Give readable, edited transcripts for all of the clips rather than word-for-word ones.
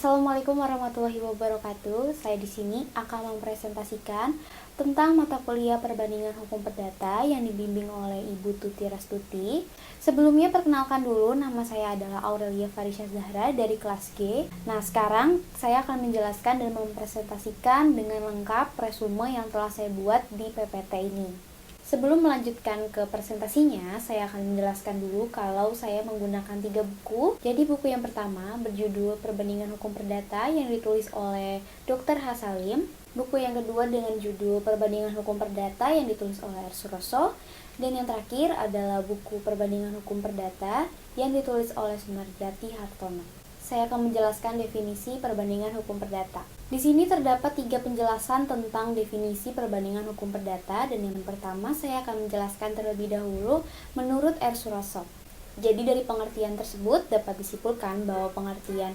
Assalamualaikum warahmatullahi wabarakatuh. Saya di sini akan mempresentasikan tentang mata kuliah perbandingan hukum perdata yang dibimbing oleh Ibu Tuti Rastuti. Sebelumnya perkenalkan dulu, nama saya adalah Aurelia Farisha Zahra dari kelas G. Nah, sekarang saya akan menjelaskan dan mempresentasikan dengan lengkap resume yang telah saya buat di PPT ini. Sebelum melanjutkan ke presentasinya, saya akan menjelaskan dulu kalau saya menggunakan 3 buku. Jadi buku yang pertama berjudul Perbandingan Hukum Perdata yang ditulis oleh Dr. Hasalim. Buku yang kedua dengan judul Perbandingan Hukum Perdata yang ditulis oleh R. Suroso. Dan yang terakhir adalah buku Perbandingan Hukum Perdata yang ditulis oleh Sunarjati Hartono. Saya akan menjelaskan definisi perbandingan hukum perdata. Di sini terdapat 3 penjelasan tentang definisi perbandingan hukum perdata, dan yang pertama saya akan menjelaskan terlebih dahulu menurut R. Suroso. Jadi dari pengertian tersebut dapat disimpulkan bahwa pengertian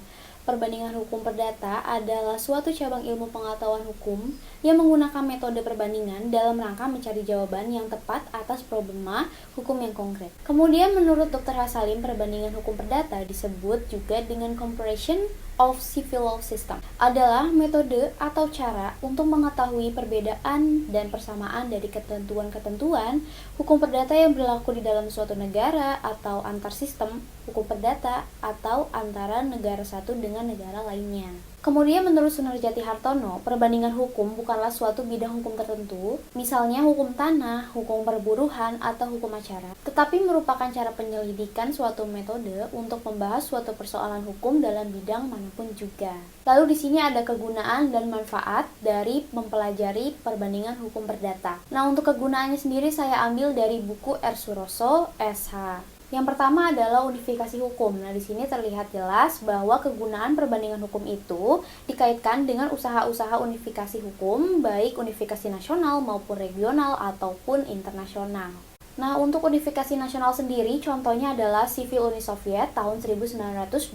perbandingan hukum perdata adalah suatu cabang ilmu pengetahuan hukum yang menggunakan metode perbandingan dalam rangka mencari jawaban yang tepat atas problema hukum yang konkret. Kemudian menurut Dr. Hasalim, perbandingan hukum perdata disebut juga dengan comparison of civil law system, adalah metode atau cara untuk mengetahui perbedaan dan persamaan dari ketentuan-ketentuan hukum perdata yang berlaku di dalam suatu negara atau antar sistem hukum perdata atau antara negara satu dengan negara lainnya. Kemudian menurut Sunarjati Hartono, perbandingan hukum bukanlah suatu bidang hukum tertentu, misalnya hukum tanah, hukum perburuhan, atau hukum acara, tetapi merupakan cara penyelidikan suatu metode untuk membahas suatu persoalan hukum dalam bidang manapun juga. Lalu di sini ada kegunaan dan manfaat dari mempelajari perbandingan hukum perdata. Nah, untuk kegunaannya sendiri saya ambil dari buku R. Suroso, SH. Yang pertama adalah unifikasi hukum. Nah, di sini terlihat jelas bahwa kegunaan perbandingan hukum itu dikaitkan dengan usaha-usaha unifikasi hukum, baik unifikasi nasional maupun regional ataupun internasional. Nah, untuk unifikasi nasional sendiri, contohnya adalah Sivil Uni Soviet tahun 1922.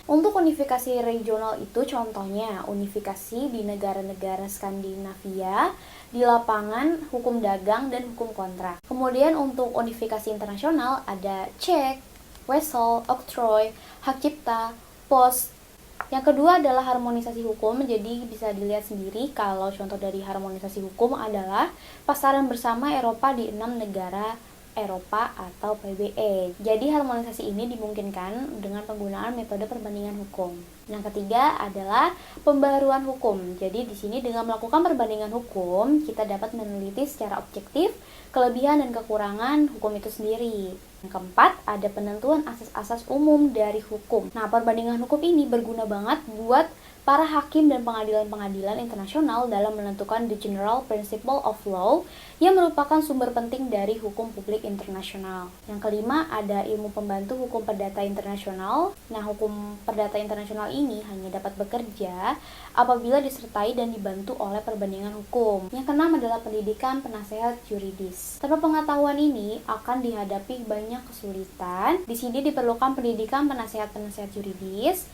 Untuk unifikasi regional itu contohnya unifikasi di negara-negara Skandinavia, di lapangan hukum dagang dan hukum kontrak. Kemudian untuk unifikasi internasional ada CEC, Wesel, Oktroy, Hak Cipta, POS. Yang kedua adalah harmonisasi hukum. Jadi bisa dilihat sendiri kalau contoh dari harmonisasi hukum adalah pasaran bersama Eropa di 6 negara Eropa atau PBE. Jadi harmonisasi ini dimungkinkan dengan penggunaan metode perbandingan hukum. Yang ketiga adalah pembaharuan hukum. Jadi di sini dengan melakukan perbandingan hukum, kita dapat meneliti secara objektif kelebihan dan kekurangan hukum itu sendiri. Yang keempat, ada penentuan asas-asas umum dari hukum. Nah, perbandingan hukum ini berguna banget buat para hakim dan pengadilan-pengadilan internasional dalam menentukan the general principle of law yang merupakan sumber penting dari hukum publik internasional. Yang kelima, ada ilmu pembantu hukum perdata internasional. Nah, hukum perdata internasional ini hanya dapat bekerja apabila disertai dan dibantu oleh perbandingan hukum. Yang keenam adalah pendidikan penasehat yuridis. Tanpa pengetahuan ini akan dihadapi banyak kesulitan. Di sini diperlukan pendidikan penasehat-penasehat yuridis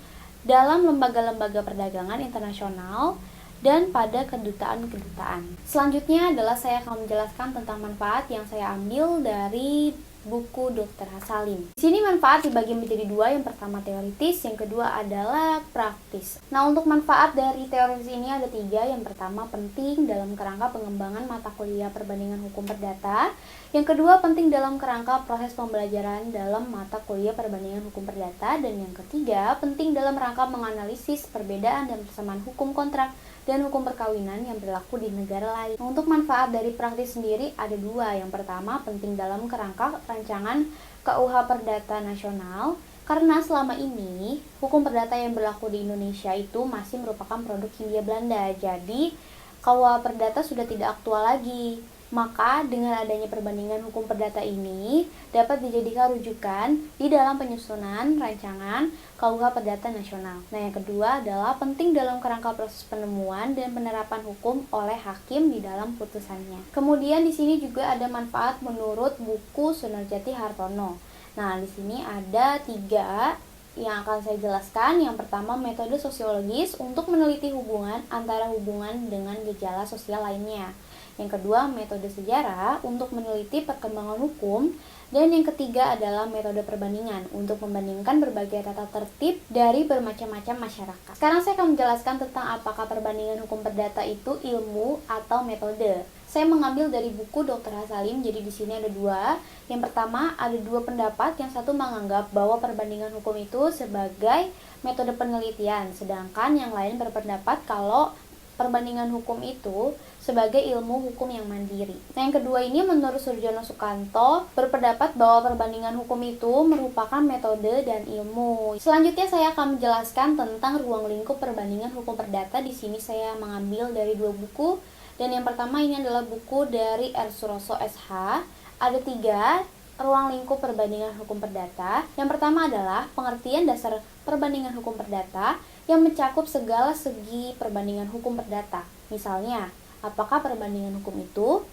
dalam lembaga-lembaga perdagangan internasional dan pada kedutaan-kedutaan. Selanjutnya adalah saya akan menjelaskan tentang manfaat yang saya ambil dari buku Dr. Hasalim. Di sini manfaat dibagi menjadi 2, yang pertama teoritis, yang kedua adalah praktis. Nah, untuk manfaat dari teoritis ini ada 3. Yang pertama penting dalam kerangka pengembangan mata kuliah perbandingan hukum perdata. Yang kedua penting dalam kerangka proses pembelajaran dalam mata kuliah perbandingan hukum perdata. Dan yang ketiga penting dalam rangka menganalisis perbedaan dan persamaan hukum kontrak dan hukum perkawinan yang berlaku di negara lain. Untuk manfaat dari praktis sendiri ada 2. Yang pertama penting dalam kerangka rancangan KUH Perdata Nasional, karena selama ini hukum perdata yang berlaku di Indonesia itu masih merupakan produk Hindia Belanda. Jadi KUH Perdata sudah tidak aktual lagi. Maka dengan adanya perbandingan hukum perdata ini dapat dijadikan rujukan di dalam penyusunan rancangan KUH Perdata Nasional. Nah, yang kedua adalah penting dalam kerangka proses penemuan dan penerapan hukum oleh hakim di dalam putusannya. Kemudian di sini juga ada manfaat menurut buku Sunarjati Hartono. Nah, di sini ada 3 yang akan saya jelaskan. Yang pertama, metode sosiologis untuk meneliti hubungan antara hubungan dengan gejala sosial lainnya. Yang kedua, metode sejarah untuk meneliti perkembangan hukum Dan yang ketiga adalah metode perbandingan untuk membandingkan berbagai tata tertib dari bermacam-macam masyarakat. Sekarang saya akan menjelaskan tentang apakah perbandingan hukum perdata itu ilmu atau metode. Saya mengambil dari buku Dr. Hasalim, jadi di sini ada dua. Yang pertama, ada dua pendapat. Yang satu menganggap bahwa perbandingan hukum itu sebagai metode penelitian, sedangkan yang lain berpendapat kalau perbandingan hukum itu sebagai ilmu hukum yang mandiri. Nah, yang kedua ini menurut Surjono Sukanto berpendapat bahwa perbandingan hukum itu merupakan metode dan ilmu. Selanjutnya saya akan menjelaskan tentang ruang lingkup perbandingan hukum perdata. Di sini saya mengambil dari dua buku, dan yang pertama ini adalah buku dari R. Suroso SH. Ada tiga ruang lingkup perbandingan hukum perdata. Yang pertama adalah pengertian dasar perbandingan hukum perdata yang mencakup segala segi perbandingan hukum perdata. Misalnya, apakah perbandingan hukum itu,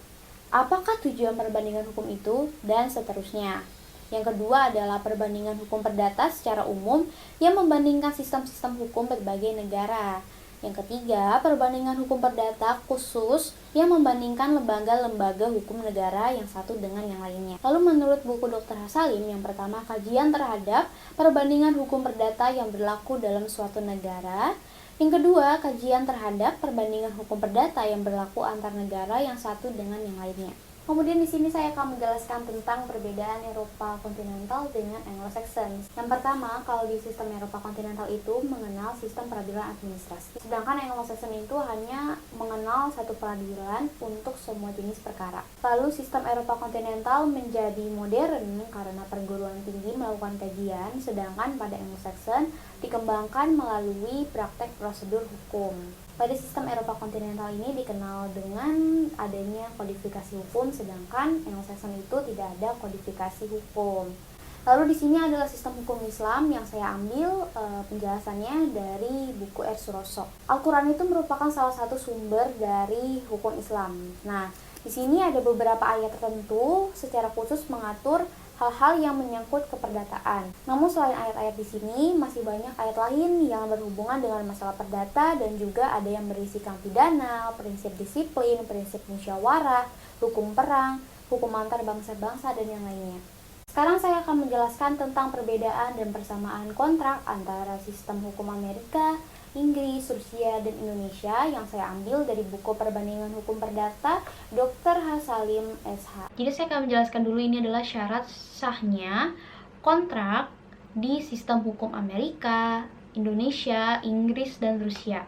apakah tujuan perbandingan hukum itu, dan seterusnya. Yang kedua adalah perbandingan hukum perdata secara umum yang membandingkan sistem-sistem hukum berbagai negara. Yang ketiga, perbandingan hukum perdata khusus yang membandingkan lembaga-lembaga hukum negara yang satu dengan yang lainnya. Lalu menurut buku Dr. Hasalim, yang pertama kajian terhadap perbandingan hukum perdata yang berlaku dalam suatu negara. Yang kedua, kajian terhadap perbandingan hukum perdata yang berlaku antar negara yang satu dengan yang lainnya. Kemudian di sini saya akan menjelaskan tentang perbedaan Eropa kontinental dengan Anglo-Saxon. Yang pertama, kalau di sistem Eropa kontinental itu mengenal sistem peradilan administrasi. Sedangkan Anglo-Saxon itu hanya mengenal satu peradilan untuk semua jenis perkara. Lalu sistem Eropa kontinental menjadi modern karena perguruan tinggi melakukan kajian, sedangkan pada Anglo-Saxon dikembangkan melalui praktek prosedur hukum. Pada sistem Eropa kontinental ini dikenal dengan adanya kodifikasi hukum, sedangkan Anglo-Saxon itu tidak ada kodifikasi hukum. Lalu di sini adalah sistem hukum Islam yang saya ambil penjelasannya dari buku R. Suroso. Al-Quran itu merupakan salah satu sumber dari hukum Islam. Nah, di sini ada beberapa ayat tertentu secara khusus mengatur hal-hal yang menyangkut keperdataan. Namun selain ayat-ayat di sini, masih banyak ayat lain yang berhubungan dengan masalah perdata dan juga ada yang berisikan pidana, prinsip disiplin, prinsip musyawarah, hukum perang, hukum antar bangsa-bangsa, dan yang lainnya. Sekarang saya akan menjelaskan tentang perbedaan dan persamaan kontrak antara sistem hukum Amerika, Inggris, Rusia, dan Indonesia yang saya ambil dari buku Perbandingan Hukum Perdata Dr. Hasalim SH. Jadi saya akan menjelaskan dulu ini adalah syarat sahnya kontrak di sistem hukum Amerika, Indonesia, Inggris, dan Rusia.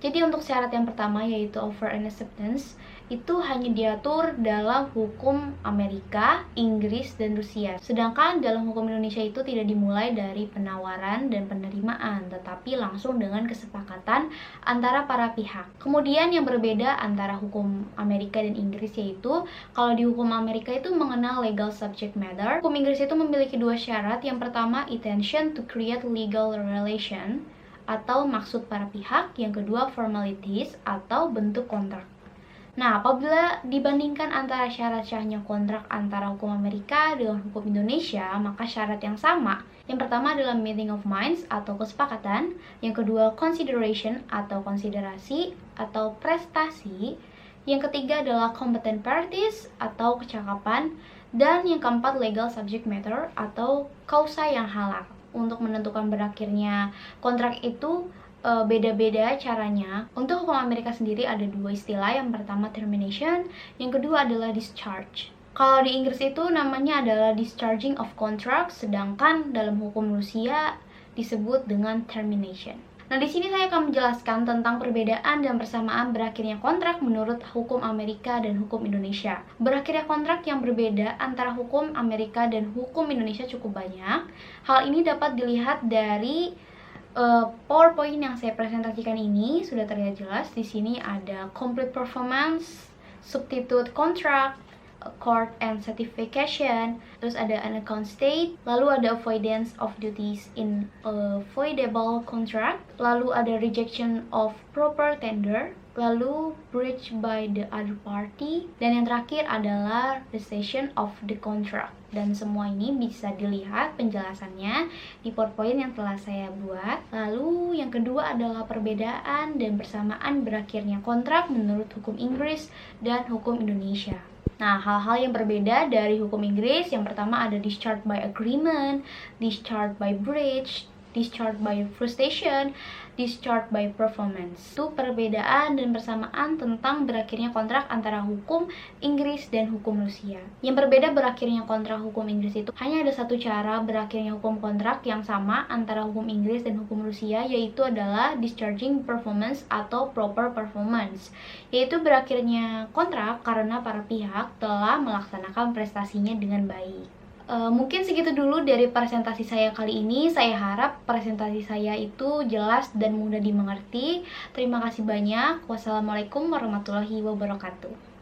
Jadi untuk syarat yang pertama yaitu offer and acceptance itu hanya diatur dalam hukum Amerika, Inggris, dan Rusia. Sedangkan dalam hukum Indonesia itu tidak dimulai dari penawaran dan penerimaan, tetapi langsung dengan kesepakatan antara para pihak. Kemudian yang berbeda antara hukum Amerika dan Inggris yaitu kalau di hukum Amerika itu mengenal legal subject matter, hukum Inggris itu memiliki dua syarat. Yang pertama, intention to create legal relation atau maksud para pihak, yang kedua formalities atau bentuk kontrak. Nah, apabila dibandingkan antara syarat syahnya kontrak antara hukum Amerika dengan hukum Indonesia, maka syarat yang sama. Yang pertama adalah meeting of minds atau kesepakatan, yang kedua consideration atau konsiderasi atau prestasi, yang ketiga adalah competent parties atau kecakapan, dan yang keempat legal subject matter atau kausa yang halal. Untuk menentukan berakhirnya kontrak itu beda-beda caranya. Untuk hukum Amerika sendiri ada dua istilah, yang pertama termination, yang kedua adalah discharge. Kalau di Inggris itu namanya adalah discharging of contract, sedangkan dalam hukum Rusia disebut dengan termination. Nah, di sini saya akan menjelaskan tentang perbedaan dan persamaan berakhirnya kontrak menurut hukum Amerika dan hukum Indonesia. Berakhirnya kontrak yang berbeda antara hukum Amerika dan hukum Indonesia cukup banyak. Hal ini dapat dilihat dari PowerPoint yang saya presentasikan ini sudah terlihat jelas. Di sini ada complete performance, substitute contract, accord and certification, terus ada an account state, lalu ada avoidance of duties in avoidable contract, lalu ada rejection of proper tender, lalu breach by the other party, dan yang terakhir adalah rescission of the contract. Dan semua ini bisa dilihat penjelasannya di PowerPoint yang telah saya buat. Lalu yang kedua adalah perbedaan dan persamaan berakhirnya kontrak menurut hukum Inggris dan hukum Indonesia. Nah, hal-hal yang berbeda dari hukum Inggris, yang pertama ada discharge by agreement, discharge by breach, discharge by frustration, discharge by performance. Itu perbedaan dan persamaan tentang berakhirnya kontrak antara hukum Inggris dan hukum Rusia. Yang berbeda berakhirnya kontrak hukum Inggris itu hanya ada satu cara berakhirnya hukum kontrak yang sama antara hukum Inggris dan hukum Rusia, yaitu adalah discharging performance atau proper performance, yaitu berakhirnya kontrak karena para pihak telah melaksanakan prestasinya dengan baik. Mungkin segitu dulu dari presentasi saya kali ini. Saya harap presentasi saya itu jelas dan mudah dimengerti. Terima kasih banyak. Wassalamualaikum warahmatullahi wabarakatuh.